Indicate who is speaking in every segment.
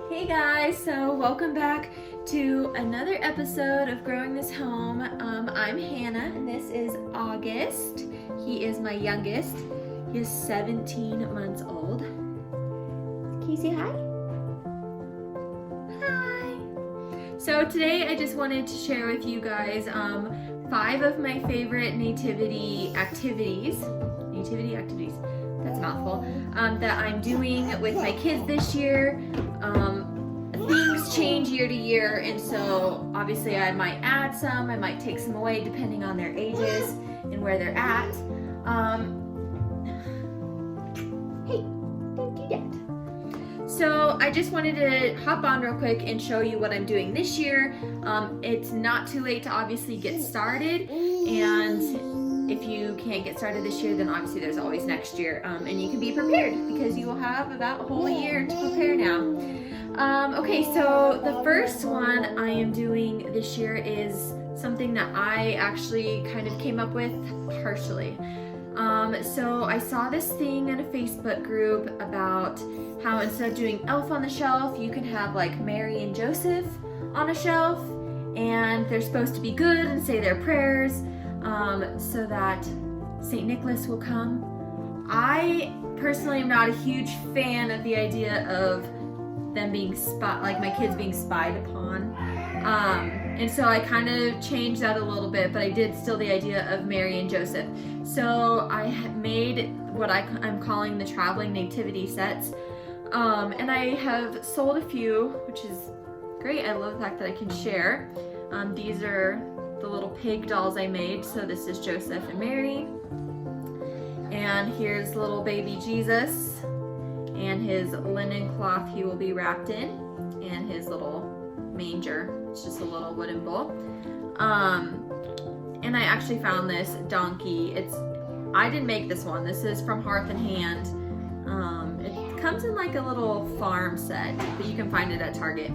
Speaker 1: Hey guys, so welcome back to another episode of Growing This Home. I'm Hannah and this is August. He is my youngest. He is 17 months old. Can you say hi? Hi! So today I just wanted to share with you guys 5 of my favorite nativity activities. That's a mouthful. That I'm doing with my kids this year. Things change year to year, and so obviously I might add some, I might take some away depending on their ages and where they're at. Hey, don't do that. So I just wanted to hop on real quick and show you what I'm doing this year. It's not too late to obviously get started, and if you can't get started this year, then obviously there's always next year, and you can be prepared because you will have about a whole year to prepare now. Okay, so the first one I am doing this year is something that I actually kind of came up with partially. So I saw this thing in a Facebook group about how instead of doing Elf on the Shelf, you can have like Mary and Joseph on a shelf, and they're supposed to be good and say their prayers, so that St. Nicholas will come. I personally am not a huge fan of the idea of them being my kids being spied upon, and so I kind of changed that a little bit, but I did still the idea of Mary and Joseph. So I made what I'm calling the traveling nativity sets, and I have sold a few, which is great. I love the fact that I can share. These are the little pig dolls I made. So this is Joseph and Mary, and here's little baby Jesus and his linen cloth he will be wrapped in, and his little manger. It's just a little wooden bowl. And I actually found this donkey. I didn't make this one. This is from Hearth and Hand. It comes in like a little farm set, but you can find it at Target.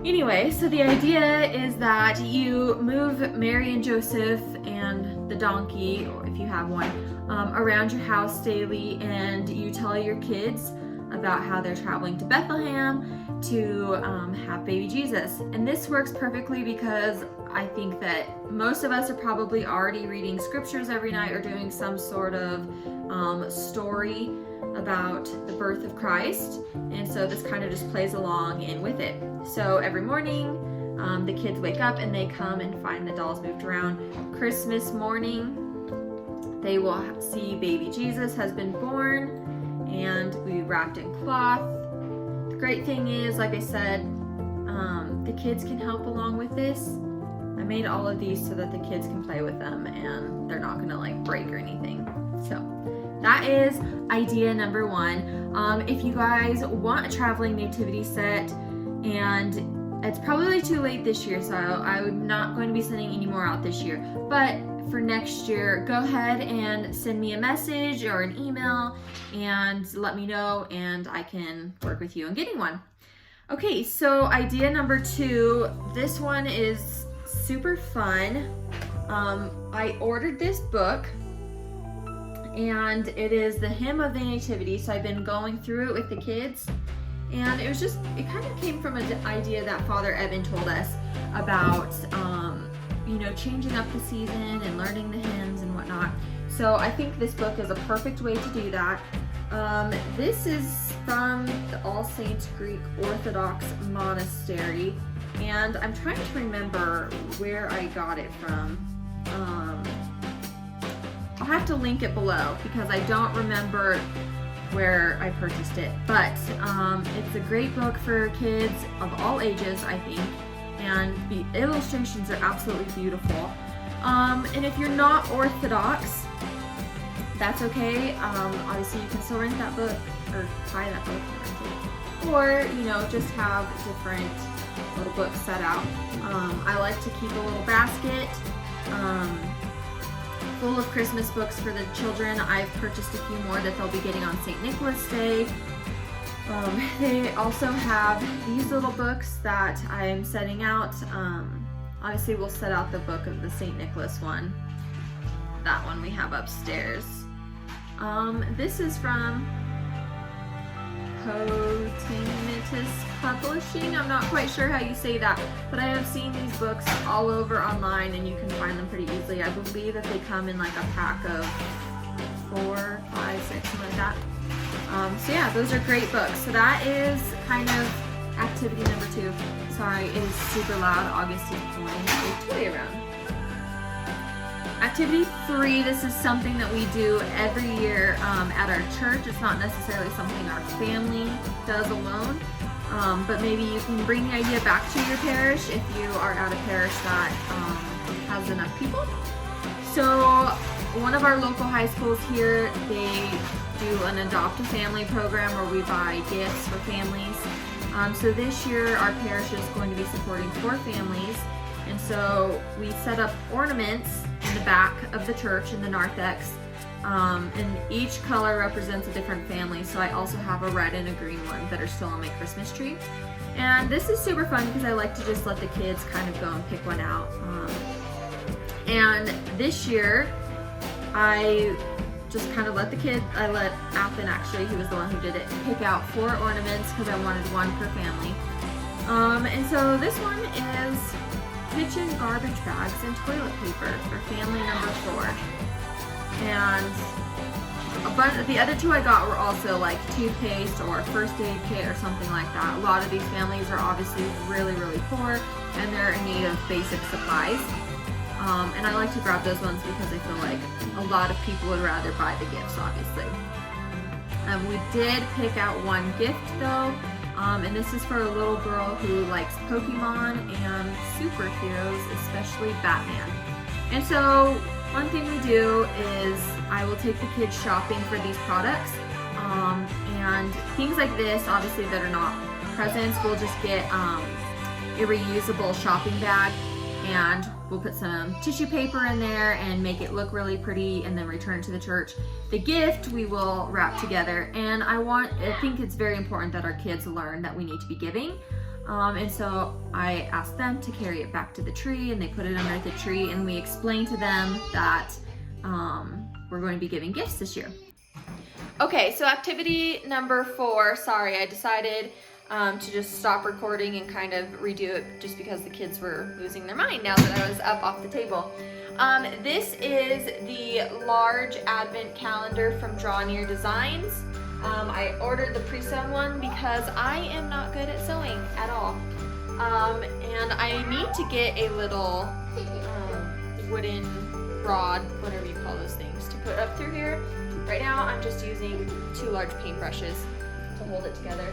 Speaker 1: Anyway, so the idea is that you move Mary and Joseph and the donkey, or if you have one, around your house daily, and you tell your kids about how they're traveling to Bethlehem to have baby Jesus. And this works perfectly because I think that most of us are probably already reading scriptures every night or doing some sort of story about the birth of Christ, and so this kind of just plays along in with it. So every morning the kids wake up and they come and find the dolls moved around. Christmas morning they will see baby Jesus has been born, and we wrapped in cloth. The great thing is, like I said, the kids can help along with this. I made all of these so that the kids can play with them and they're not gonna like break or anything. So that is idea number 1. If you guys want a traveling nativity set, and it's probably too late this year, so I'm not going to be sending any more out this year, but for next year, go ahead and send me a message or an email and let me know, and I can work with you on getting one. Okay, so idea number 2, this one is super fun. I ordered this book, and it is the Hymn of the Nativity, so I've been going through it with the kids, and it kind of came from an idea that Father Evan told us about, changing up the season and learning the hymns and whatnot. So I think this book is a perfect way to do that. This is from the All Saints Greek Orthodox Monastery, and I'm trying to remember where I got it from. I'll have to link it below because I don't remember where I purchased it, but it's a great book for kids of all ages, I think, and the illustrations are absolutely beautiful. And if you're not Orthodox, that's okay. Obviously you can still rent that book or buy that book and rent it, or just have different little books set out. I like to keep a little basket full of Christmas books for the children. I've purchased a few more that they'll be getting on St. Nicholas Day. They also have these little books that I'm setting out. Obviously we'll set out the book of the St. Nicholas one. That one we have upstairs. This is from Adventist Publishing. I'm not quite sure how you say that, but I have seen these books all over online and you can find them pretty easily. I believe that they come in like a pack of 4, 5, 6, something like that. So yeah, those are great books. So that is kind of activity number 2. Sorry, it is super loud. August is pulling a toy around. Activity 3, this is something that we do every year at our church. It's not necessarily something our family does alone, but maybe you can bring the idea back to your parish if you are at a parish that has enough people. So one of our local high schools here, they do an adopt a family program where we buy gifts for families. So this year our parish is going to be supporting 4 families, and so we set up ornaments in the back of the church in the narthex, and each color represents a different family. So I also have a red and a green one that are still on my Christmas tree, and this is super fun because I like to just let the kids kind of go and pick one out. And this year I just kind of let Athen, actually, he was the one who did it, pick out 4 ornaments because I wanted one per family. And so this one is kitchen garbage bags and toilet paper for family number 4. And the other 2 I got were also like toothpaste or first aid kit or something like that. A lot of these families are obviously really, really poor and they're in need of basic supplies. And I like to grab those ones because I feel like a lot of people would rather buy the gifts, obviously. We did pick out one gift though, and this is for a little girl who likes Pokemon and superheroes, especially Batman. And so one thing we do is I will take the kids shopping for these products, and things like this, obviously that are not presents, we'll just get a reusable shopping bag, and we'll put some tissue paper in there and make it look really pretty and then return it to the church. The gift we will wrap together, and I think it's very important that our kids learn that we need to be giving. And so I asked them to carry it back to the tree, and they put it under the tree, and we explained to them that we're going to be giving gifts this year. Okay, so activity number 4, sorry, I decided to just stop recording and kind of redo it just because the kids were losing their mind now that I was up off the table. This is the large advent calendar from Draw Near Designs. I ordered the pre-sewn one because I am not good at sewing at all. And I need to get a little wooden rod, whatever you call those things, to put up through here. Right now I'm just using 2 large paintbrushes to hold it together.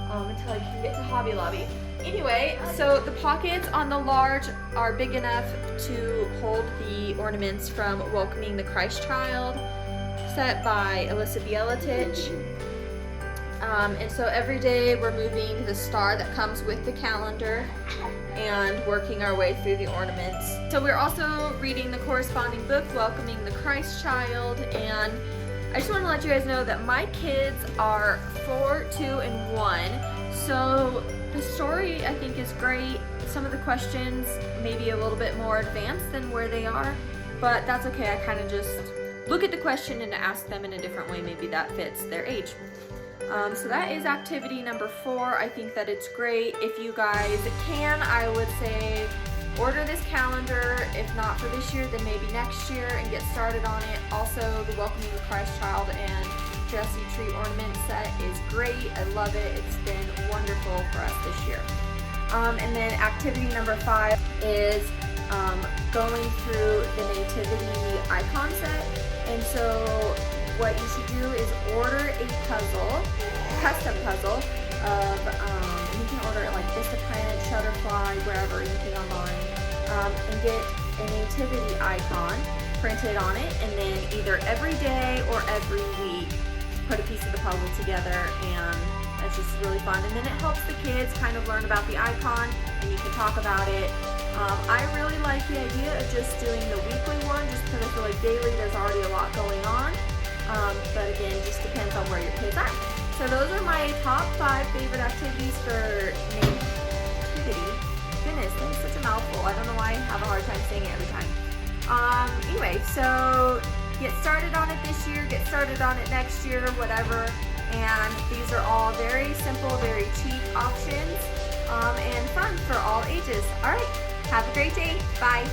Speaker 1: Until I can get to Hobby Lobby. Anyway, so the pockets on the large are big enough to hold the ornaments from Welcoming the Christ Child, set by Alyssa Bielatich. And so every day we're moving the star that comes with the calendar and working our way through the ornaments. So we're also reading the corresponding book, Welcoming the Christ Child, and I just want to let you guys know that my kids are 4, 2, and 1. So the story I think is great. Some of the questions may be a little bit more advanced than where they are, but that's okay. I kind of just look at the question and ask them in a different way. Maybe that fits their age. So that is activity number 4. I think that it's great. If you guys can, I would say order this calendar. If not for this year, then maybe next year, and get started on it. Also, the Welcoming the Christ Child and Jesse Tree Ornament Set is great. I love it. It's been wonderful for us this year. And then activity number 5 is going through the Nativity icon set. And so what you should do is order a puzzle, a custom puzzle of, you can order it like Vistaprint, Shutterfly, wherever, anything online, and get a nativity icon printed on it, and then either every day or every week put a piece of the puzzle together, and it's just really fun. And then it helps the kids kind of learn about the icon, and you can talk about it. I really like the idea of just doing the weekly one, just because I feel like daily there's already a lot going on. But again, it just depends on where your kids are. So those are my top 5 favorite activities for Nativity. Goodness, that is such a mouthful. I don't know why I have a hard time saying it every time. Anyway, so get started on it this year, get started on it next year, whatever. And these are all very simple, very cheap options and fun for all ages. All right, have a great day. Bye.